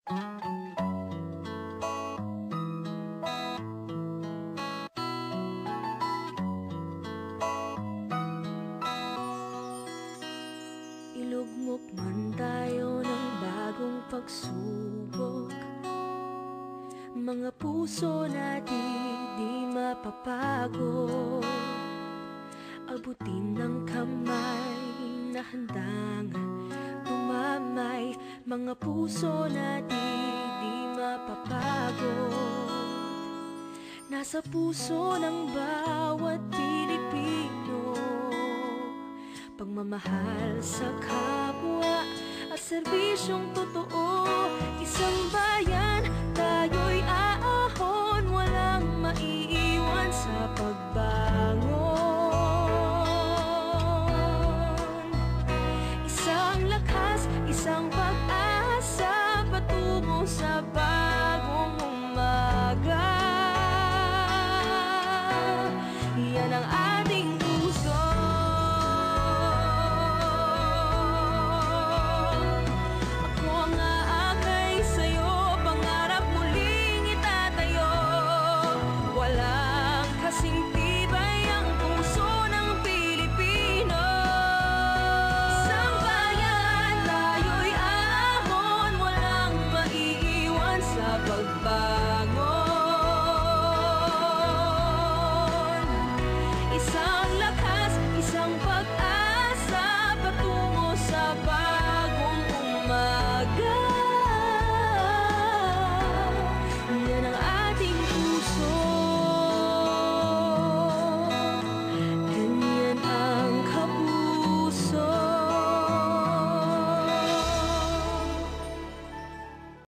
Ilugmok man tayo ng bagong pagsubok, mga puso natin di mapapagod. Abutin ng kamay na handang tumamay, mga puso natin di mapapagod. Nasa puso ng bawat Pilipino, pagmamahal sa kapwa at serbisyong totoo.